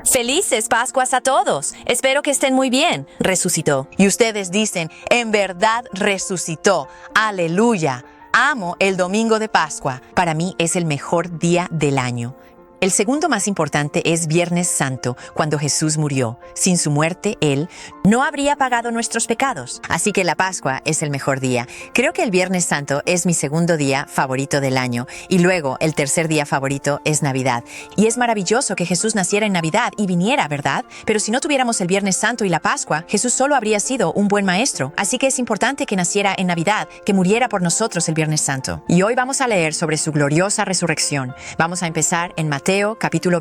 Felices Pascuas a todos. Espero que estén muy bien. Resucitó. Y ustedes dicen, en verdad resucitó. Aleluya. Amo el domingo de Pascua. Para mí es el mejor día del año. El segundo más importante es Viernes Santo, cuando Jesús murió. Sin su muerte, Él no habría pagado nuestros pecados. Así que la Pascua es el mejor día. Creo que el Viernes Santo es mi segundo día favorito del año. Y luego, el tercer día favorito es Navidad. Y es maravilloso que Jesús naciera en Navidad y viniera, ¿verdad? Pero si no tuviéramos el Viernes Santo y la Pascua, Jesús solo habría sido un buen maestro. Así que es importante que naciera en Navidad, que muriera por nosotros el Viernes Santo. Y hoy vamos a leer sobre su gloriosa resurrección. Vamos a empezar en Mateo capítulo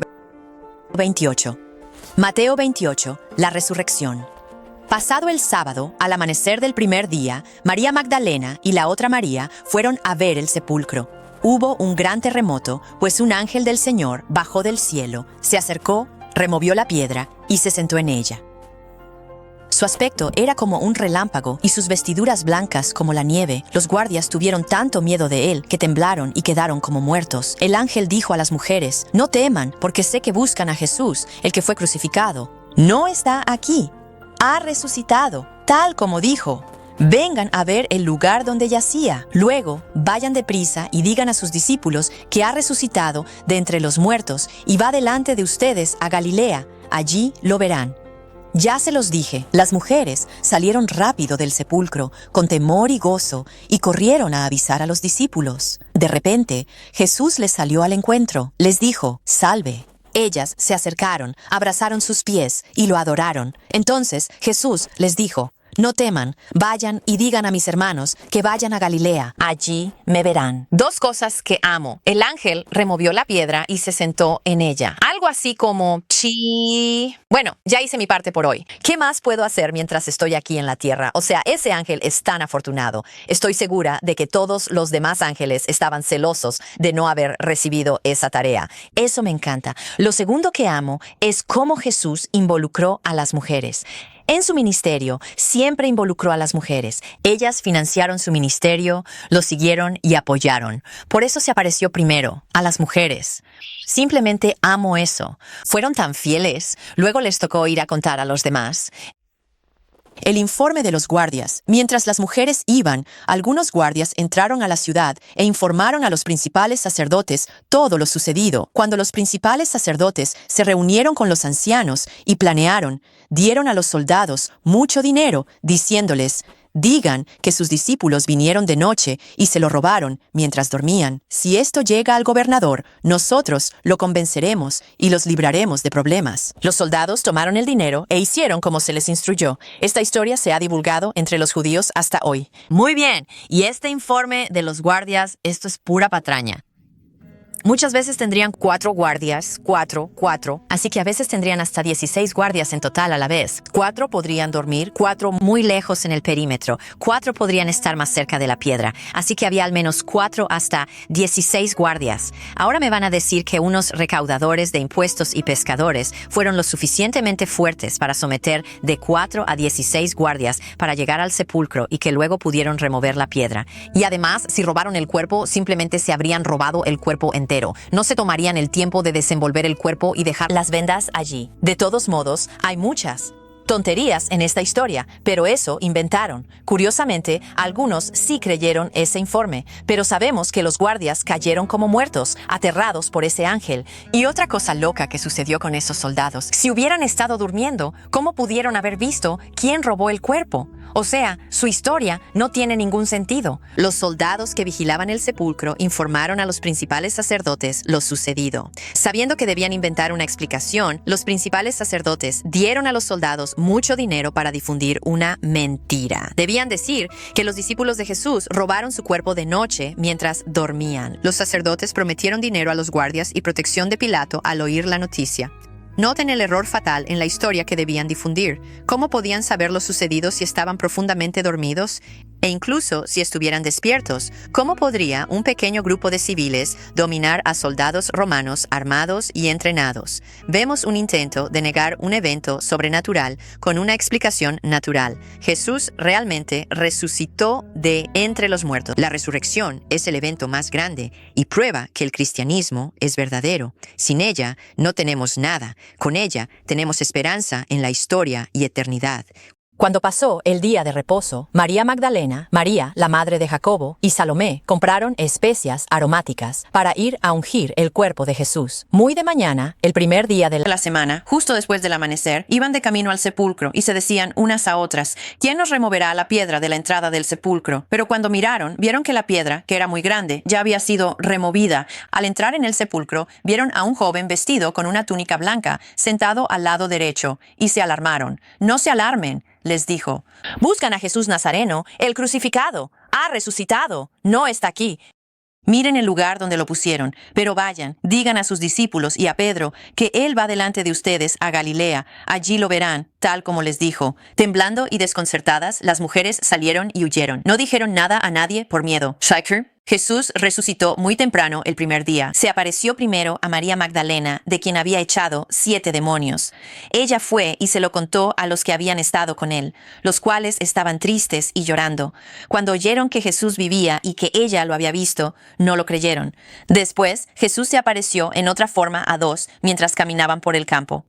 28. Mateo 28, la resurrección. Pasado el sábado, al amanecer del primer día, María Magdalena y la otra María fueron a ver el sepulcro. Hubo un gran terremoto, pues un ángel del Señor bajó del cielo, se acercó, removió la piedra y se sentó en ella. Su aspecto era como un relámpago y sus vestiduras blancas como la nieve. Los guardias tuvieron tanto miedo de él que temblaron y quedaron como muertos. El ángel dijo a las mujeres, «No teman, porque sé que buscan a Jesús, el que fue crucificado. No está aquí. Ha resucitado, tal como dijo. Vengan a ver el lugar donde yacía. Luego, vayan deprisa y digan a sus discípulos que ha resucitado de entre los muertos y va delante de ustedes a Galilea. Allí lo verán». Ya se los dije, las mujeres salieron rápido del sepulcro, con temor y gozo, y corrieron a avisar a los discípulos. De repente, Jesús les salió al encuentro. Les dijo, «Salve». Ellas se acercaron, abrazaron sus pies y lo adoraron. Entonces Jesús les dijo, «No teman, vayan y digan a mis hermanos que vayan a Galilea. Allí me verán». Dos cosas que amo. El ángel removió la piedra y se sentó en ella. Algo así como, Bueno, ya hice mi parte por hoy. ¿Qué más puedo hacer mientras estoy aquí en la tierra? O sea, ese ángel es tan afortunado. Estoy segura de que todos los demás ángeles estaban celosos de no haber recibido esa tarea. Eso me encanta. Lo segundo que amo es cómo Jesús involucró a las mujeres. En su ministerio, siempre involucró a las mujeres. Ellas financiaron su ministerio, lo siguieron y apoyaron. Por eso se apareció primero, a las mujeres. Simplemente amo eso. Fueron tan fieles, luego les tocó ir a contar a los demás. El informe de los guardias. Mientras las mujeres iban, algunos guardias entraron a la ciudad e informaron a los principales sacerdotes todo lo sucedido. Cuando los principales sacerdotes se reunieron con los ancianos y planearon, dieron a los soldados mucho dinero, diciéndoles, «Digan que sus discípulos vinieron de noche y se lo robaron mientras dormían. Si esto llega al gobernador, nosotros lo convenceremos y los libraremos de problemas». Los soldados tomaron el dinero e hicieron como se les instruyó. Esta historia se ha divulgado entre los judíos hasta hoy. Muy bien, y este informe de los guardias, esto es pura patraña. Muchas veces tendrían 4 guardias, 4, así que a veces tendrían hasta 16 guardias en total a la vez. 4 podrían dormir, 4 muy lejos en el perímetro, 4 podrían estar más cerca de la piedra, así que había al menos 4 hasta 16 guardias. Ahora me van a decir que unos recaudadores de impuestos y pescadores fueron lo suficientemente fuertes para someter de 4 a 16 guardias para llegar al sepulcro y que luego pudieron remover la piedra. Y además, si robaron el cuerpo, simplemente se habrían robado el cuerpo entero. No se tomarían el tiempo de desenvolver el cuerpo y dejar las vendas allí. De todos modos, hay muchas tonterías en esta historia, pero eso inventaron. Curiosamente, algunos sí creyeron ese informe, pero sabemos que los guardias cayeron como muertos, aterrados por ese ángel. Y otra cosa loca que sucedió con esos soldados, si hubieran estado durmiendo, ¿cómo pudieron haber visto quién robó el cuerpo? O sea, su historia no tiene ningún sentido. Los soldados que vigilaban el sepulcro informaron a los principales sacerdotes lo sucedido. Sabiendo que debían inventar una explicación, los principales sacerdotes dieron a los soldados mucho dinero para difundir una mentira. Debían decir que los discípulos de Jesús robaron su cuerpo de noche mientras dormían. Los sacerdotes prometieron dinero a los guardias y protección de Pilato al oír la noticia. Noten el error fatal en la historia que debían difundir. ¿Cómo podían saber lo sucedido si estaban profundamente dormidos? E incluso si estuvieran despiertos, ¿cómo podría un pequeño grupo de civiles dominar a soldados romanos armados y entrenados? Vemos un intento de negar un evento sobrenatural con una explicación natural. Jesús realmente resucitó de entre los muertos. La resurrección es el evento más grande y prueba que el cristianismo es verdadero. Sin ella no tenemos nada. Con ella tenemos esperanza en la historia y eternidad. Cuando pasó el día de reposo, María Magdalena, María, la madre de Jacobo, y Salomé compraron especias aromáticas para ir a ungir el cuerpo de Jesús. Muy de mañana, el primer día de la semana, justo después del amanecer, iban de camino al sepulcro y se decían unas a otras: ¿quién nos removerá la piedra de la entrada del sepulcro? Pero cuando miraron, vieron que la piedra, que era muy grande, ya había sido removida. Al entrar en el sepulcro, vieron a un joven vestido con una túnica blanca, sentado al lado derecho, y se alarmaron. No se alarmen, les dijo. Buscan a Jesús Nazareno, el crucificado. Ha resucitado. No está aquí. Miren el lugar donde lo pusieron, pero vayan, digan a sus discípulos y a Pedro que él va delante de ustedes a Galilea. Allí lo verán, tal como les dijo. Temblando y desconcertadas, las mujeres salieron y huyeron. No dijeron nada a nadie por miedo. Jesús resucitó muy temprano el primer día. Se apareció primero a María Magdalena, de quien había echado 7 demonios. Ella fue y se lo contó a los que habían estado con él, los cuales estaban tristes y llorando. Cuando oyeron que Jesús vivía y que ella lo había visto, no lo creyeron. Después, Jesús se apareció en otra forma a 2 mientras caminaban por el campo.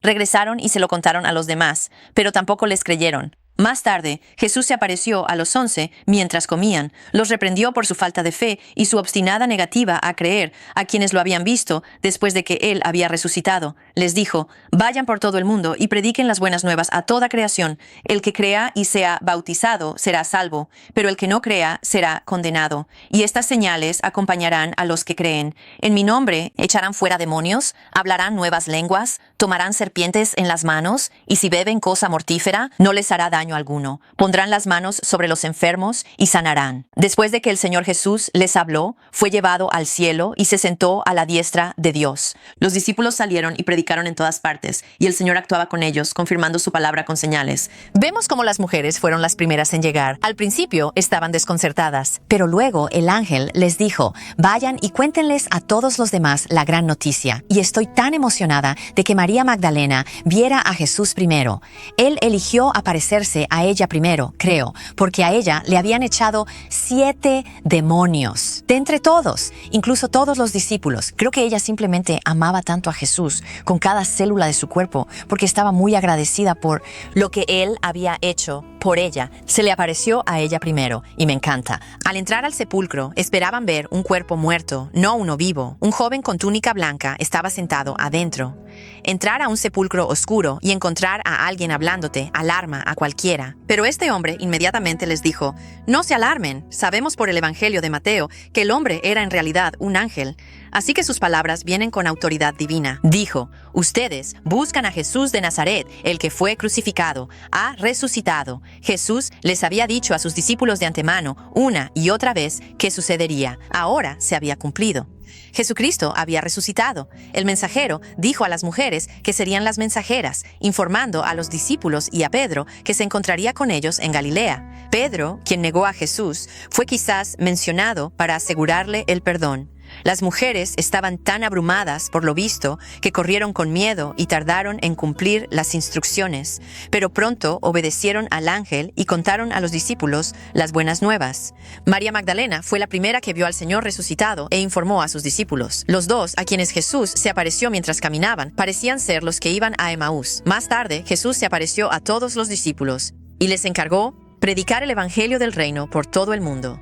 Regresaron y se lo contaron a los demás, pero tampoco les creyeron. Más tarde, Jesús se apareció a los 11 mientras comían, los reprendió por su falta de fe y su obstinada negativa a creer a quienes lo habían visto después de que él había resucitado. Les dijo: vayan por todo el mundo y prediquen las buenas nuevas a toda creación. El que crea y sea bautizado será salvo, pero el que no crea será condenado. Y estas señales acompañarán a los que creen. En mi nombre echarán fuera demonios, hablarán nuevas lenguas, tomarán serpientes en las manos, y si beben cosa mortífera, no les hará daño alguno. Pondrán las manos sobre los enfermos y sanarán. Después de que el Señor Jesús les habló, fue llevado al cielo y se sentó a la diestra de Dios. Los discípulos salieron y predicaron en todas partes, y el Señor actuaba con ellos, confirmando su palabra con señales. Vemos cómo las mujeres fueron las primeras en llegar. Al principio estaban desconcertadas, pero luego el ángel les dijo: vayan y cuéntenles a todos los demás la gran noticia. Y estoy tan emocionada de que María Magdalena viera a Jesús primero. Él eligió aparecerse a ella primero, creo, porque a ella le habían echado 7 demonios. De entre todos, incluso todos los discípulos. Creo que ella simplemente amaba tanto a Jesús con cada célula de su cuerpo, porque estaba muy agradecida por lo que él había hecho por ella. Se le apareció a ella primero, y me encanta. Al entrar al sepulcro, esperaban ver un cuerpo muerto, no uno vivo. Un joven con túnica blanca estaba sentado adentro. Entrar a un sepulcro oscuro y encontrar a alguien hablándote alarma a cualquiera. Pero este hombre inmediatamente les dijo: no se alarmen, sabemos por el Evangelio de Mateo que el hombre era en realidad un ángel. Así que sus palabras vienen con autoridad divina. Dijo: ustedes buscan a Jesús de Nazaret, el que fue crucificado. Ha resucitado. Jesús les había dicho a sus discípulos de antemano, una y otra vez, que sucedería. Ahora se había cumplido. Jesucristo había resucitado. El mensajero dijo a las mujeres que serían las mensajeras, informando a los discípulos y a Pedro que se encontraría con ellos en Galilea. Pedro, quien negó a Jesús, fue quizás mencionado para asegurarle el perdón. Las mujeres estaban tan abrumadas por lo visto que corrieron con miedo y tardaron en cumplir las instrucciones, pero pronto obedecieron al ángel y contaron a los discípulos las buenas nuevas. María Magdalena fue la primera que vio al Señor resucitado e informó a sus discípulos. Los dos a quienes Jesús se apareció mientras caminaban parecían ser los que iban a Emaús. Más tarde, Jesús se apareció a todos los discípulos y les encargó predicar el evangelio del reino por todo el mundo.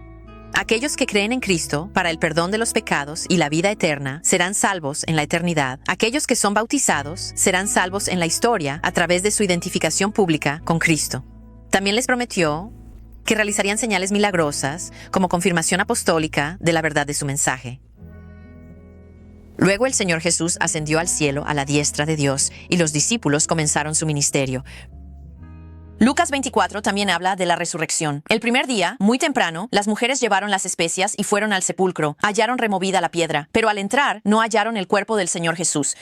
Aquellos que creen en Cristo para el perdón de los pecados y la vida eterna serán salvos en la eternidad. Aquellos que son bautizados serán salvos en la historia a través de su identificación pública con Cristo. También les prometió que realizarían señales milagrosas como confirmación apostólica de la verdad de su mensaje. Luego el Señor Jesús ascendió al cielo a la diestra de Dios y los discípulos comenzaron su ministerio. Lucas 24 también habla de la resurrección. El primer día, muy temprano, las mujeres llevaron las especias y fueron al sepulcro. Hallaron removida la piedra, pero al entrar no hallaron el cuerpo del Señor Jesús.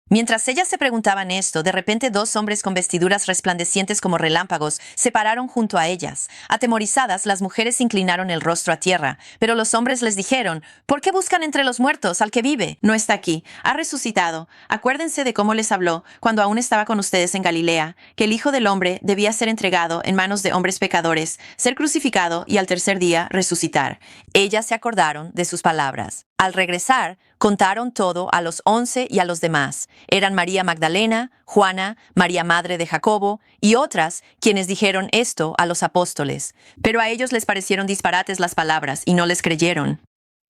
Mientras ellas se preguntaban esto, de repente 2 hombres con vestiduras resplandecientes como relámpagos se pararon junto a ellas. Atemorizadas, las mujeres inclinaron el rostro a tierra, pero los hombres les dijeron: ¿por qué buscan entre los muertos al que vive? No está aquí, ha resucitado. Acuérdense de cómo les habló cuando aún estaba con ustedes en Galilea, que el Hijo del Hombre debía ser entregado en manos de hombres pecadores, ser crucificado y al tercer día resucitar. Ellas se acordaron de sus palabras. Al regresar, contaron todo a los 11 y a los demás. Eran María Magdalena, Juana, María madre de Jacobo y otras quienes dijeron esto a los apóstoles. Pero a ellos les parecieron disparates las palabras y no les creyeron.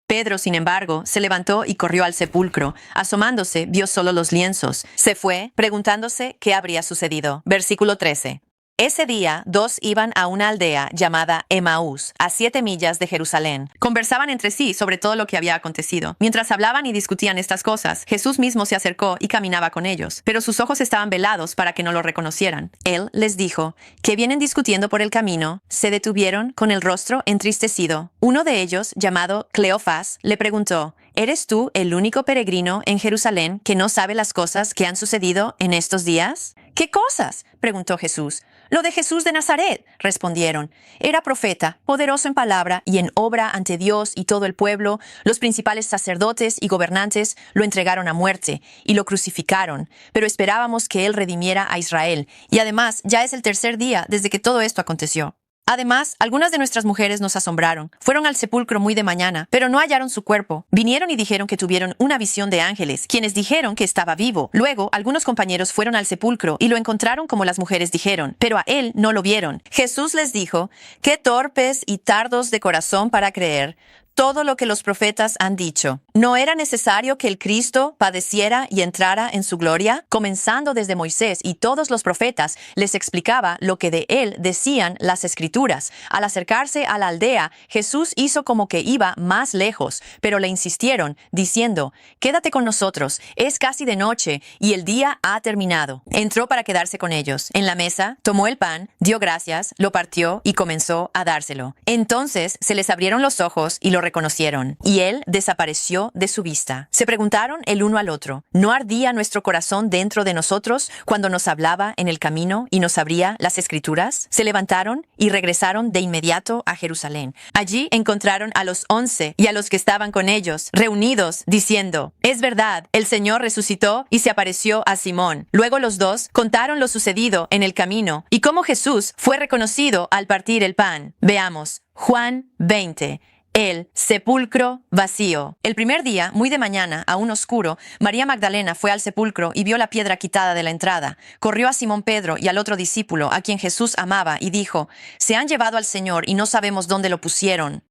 Pedro, sin embargo, se levantó y corrió al sepulcro. Asomándose, vio solo los lienzos. Se fue, preguntándose qué habría sucedido. Versículo 13. Ese día, dos iban a una aldea llamada Emaús, a 7 millas de Jerusalén. Conversaban entre sí sobre todo lo que había acontecido. Mientras hablaban y discutían estas cosas, Jesús mismo se acercó y caminaba con ellos, pero sus ojos estaban velados para que no lo reconocieran. Él les dijo, ¿qué vienen discutiendo por el camino? Se detuvieron con el rostro entristecido. Uno de ellos, llamado Cleofás, le preguntó, ¿eres tú el único peregrino en Jerusalén que no sabe las cosas que han sucedido en estos días? ¿Qué cosas?, preguntó Jesús. Lo de Jesús de Nazaret, respondieron. Era profeta, poderoso en palabra y en obra ante Dios y todo el pueblo. Los principales sacerdotes y gobernantes lo entregaron a muerte y lo crucificaron, pero esperábamos que él redimiera a Israel. Y además, ya es el 3er día desde que todo esto aconteció. Además, algunas de nuestras mujeres nos asombraron. Fueron al sepulcro muy de mañana, pero no hallaron su cuerpo. Vinieron y dijeron que tuvieron una visión de ángeles, quienes dijeron que estaba vivo. Luego, algunos compañeros fueron al sepulcro y lo encontraron como las mujeres dijeron, pero a él no lo vieron. Jesús les dijo, «Qué torpes y tardos de corazón para creer todo lo que los profetas han dicho. ¿No era necesario que el Cristo padeciera y entrara en su gloria? Comenzando desde Moisés y todos los profetas, les explicaba lo que de él decían las Escrituras. Al acercarse a la aldea, Jesús hizo como que iba más lejos, pero le insistieron, diciendo, «Quédate con nosotros, es casi de noche y el día ha terminado». Entró para quedarse con ellos. En la mesa, tomó el pan, dio gracias, lo partió y comenzó a dárselo. Entonces se les abrieron los ojos y lo reconocieron, y él desapareció de su vista. Se preguntaron el uno al otro, ¿no ardía nuestro corazón dentro de nosotros cuando nos hablaba en el camino y nos abría las Escrituras? Se levantaron y regresaron de inmediato a Jerusalén. Allí encontraron a los 11 y a los que estaban con ellos, reunidos, diciendo, «Es verdad, el Señor resucitó y se apareció a Simón». Luego los dos contaron lo sucedido en el camino y cómo Jesús fue reconocido al partir el pan. Veamos, Juan 20. El sepulcro vacío. El primer día, muy de mañana, aún oscuro, María Magdalena fue al sepulcro y vio la piedra quitada de la entrada. Corrió a Simón Pedro y al otro discípulo, a quien Jesús amaba, y dijo, «Se han llevado al Señor y no sabemos dónde lo pusieron».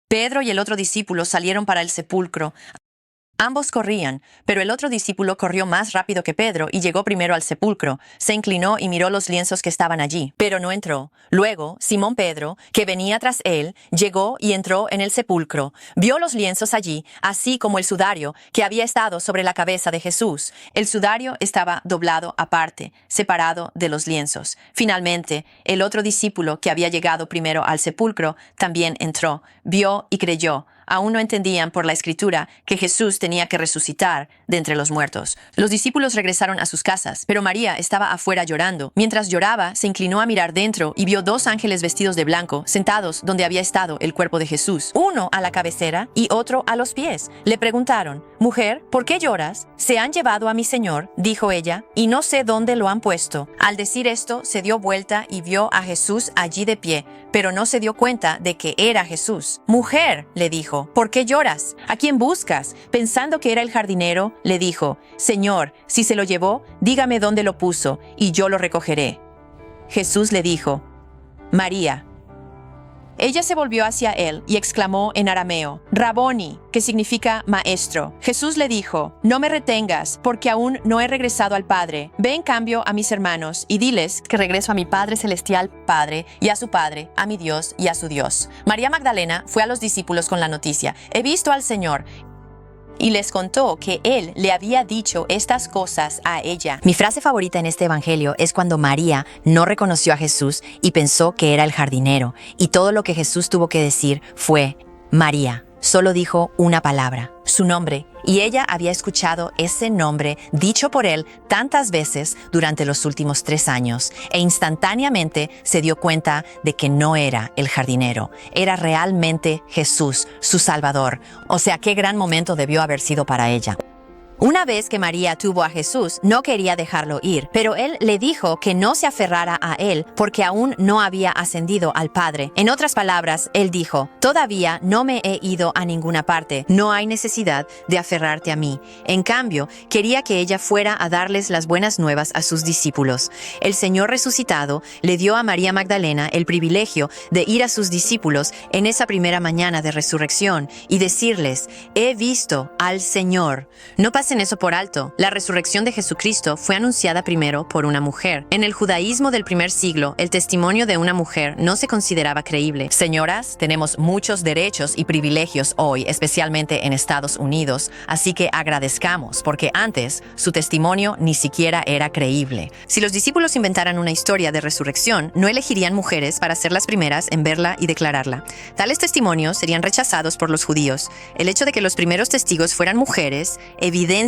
Pedro y el otro discípulo salieron para el sepulcro. Ambos corrían, pero el otro discípulo corrió más rápido que Pedro y llegó primero al sepulcro. Se inclinó y miró los lienzos que estaban allí, pero no entró. Luego, Simón Pedro, que venía tras él, llegó y entró en el sepulcro. Vio los lienzos allí, así como el sudario que había estado sobre la cabeza de Jesús. El sudario estaba doblado aparte, separado de los lienzos. Finalmente, el otro discípulo que había llegado primero al sepulcro también entró, vio y creyó. Aún no entendían por la Escritura que Jesús tenía que resucitar de entre los muertos. Los discípulos regresaron a sus casas, pero María estaba afuera llorando. Mientras lloraba, se inclinó a mirar dentro y vio 2 ángeles vestidos de blanco, sentados donde había estado el cuerpo de Jesús, uno a la cabecera y otro a los pies. Le preguntaron, «Mujer, ¿por qué lloras? Se han llevado a mi Señor», dijo ella, «y no sé dónde lo han puesto». Al decir esto, se dio vuelta y vio a Jesús allí de pie, pero no se dio cuenta de que era Jesús. «Mujer», le dijo, «¿por qué lloras? ¿A quién buscas?». Pensando que era el jardinero, le dijo, «Señor, si se lo llevó, dígame dónde lo puso, y yo lo recogeré». Jesús le dijo, «María». Ella se volvió hacia él y exclamó en arameo, «Raboni», que significa maestro. Jesús le dijo, «No me retengas, porque aún no he regresado al Padre. Ve en cambio a mis hermanos y diles que regreso a mi Padre Celestial Padre y a su Padre, a mi Dios y a su Dios». María Magdalena fue a los discípulos con la noticia, «He visto al Señor», y les contó que él le había dicho estas cosas a ella. Mi frase favorita en este evangelio es cuando María no reconoció a Jesús y pensó que era el jardinero, y todo lo que Jesús tuvo que decir fue María. Solo dijo una palabra, su nombre, y ella había escuchado ese nombre dicho por él tantas veces durante los últimos 3 años, e instantáneamente se dio cuenta de que no era el jardinero, era realmente Jesús, su Salvador. O sea, qué gran momento debió haber sido para ella. Una vez que María tuvo a Jesús, no quería dejarlo ir, pero él le dijo que no se aferrara a él porque aún no había ascendido al Padre. En otras palabras, él dijo, todavía no me he ido a ninguna parte, no hay necesidad de aferrarte a mí. En cambio, quería que ella fuera a darles las buenas nuevas a sus discípulos. El Señor resucitado le dio a María Magdalena el privilegio de ir a sus discípulos en esa primera mañana de resurrección y decirles, he visto al Señor. No pasen eso por alto. La resurrección de Jesucristo fue anunciada primero por una mujer. En el judaísmo del primer siglo, el testimonio de una mujer no se consideraba creíble. Señoras, tenemos muchos derechos y privilegios hoy, especialmente en Estados Unidos, así que agradezcamos, porque antes su testimonio ni siquiera era creíble. Si los discípulos inventaran una historia de resurrección, no elegirían mujeres para ser las primeras en verla y declararla. Tales testimonios serían rechazados por los judíos. El hecho de que los primeros testigos fueran mujeres evidencia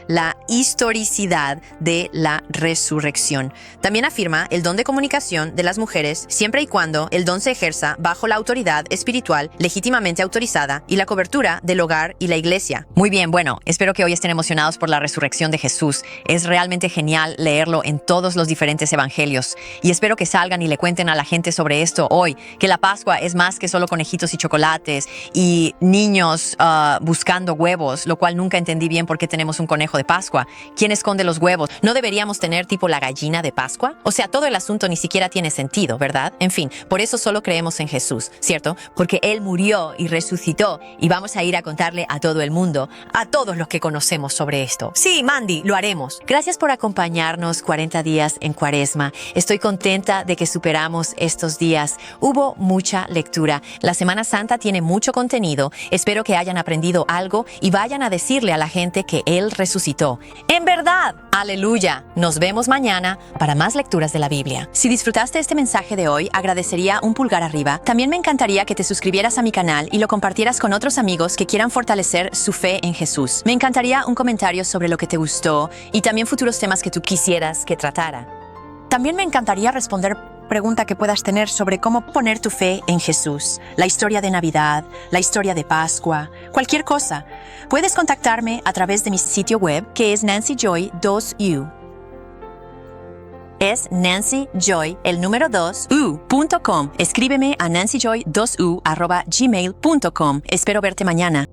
la historicidad de la resurrección. También afirma el don de comunicación de las mujeres siempre y cuando el don se ejerza bajo la autoridad espiritual legítimamente autorizada y la cobertura del hogar y la iglesia. Muy bien, bueno, espero que hoy estén emocionados por la resurrección de Jesús. Es realmente genial leerlo en todos los diferentes evangelios y espero que salgan y le cuenten a la gente sobre esto hoy, que la Pascua es más que solo conejitos y chocolates y niños buscando huevos, lo cual nunca entendí bien por qué tenemos un conejo de Pascua. ¿Quién esconde los huevos? ¿No deberíamos tener tipo la gallina de Pascua? O sea, todo el asunto ni siquiera tiene sentido, ¿verdad? En fin, por eso solo creemos en Jesús, ¿cierto? Porque Él murió y resucitó y vamos a ir a contarle a todo el mundo, a todos los que conocemos sobre esto. Sí, Mandy, lo haremos. Gracias por acompañarnos 40 días en Cuaresma. Estoy contenta de que superamos estos días. Hubo mucha lectura. La Semana Santa tiene mucho contenido. Espero que hayan aprendido algo y vayan a decirle a la gente que Él resucitó. ¡En verdad! ¡Aleluya! Nos vemos mañana para más lecturas de la Biblia. Si disfrutaste este mensaje de hoy, agradecería un pulgar arriba. También me encantaría que te suscribieras a mi canal y lo compartieras con otros amigos que quieran fortalecer su fe en Jesús. Me encantaría un comentario sobre lo que te gustó y también futuros temas que tú quisieras que tratara. También me encantaría responder pregunta que puedas tener sobre cómo poner tu fe en Jesús, la historia de Navidad, la historia de Pascua, cualquier cosa. Puedes contactarme a través de mi sitio web, que es nancyjoy2u. Es nancyjoy, el número 2u.com. Escríbeme a nancyjoy2u@gmail.com. Espero verte mañana.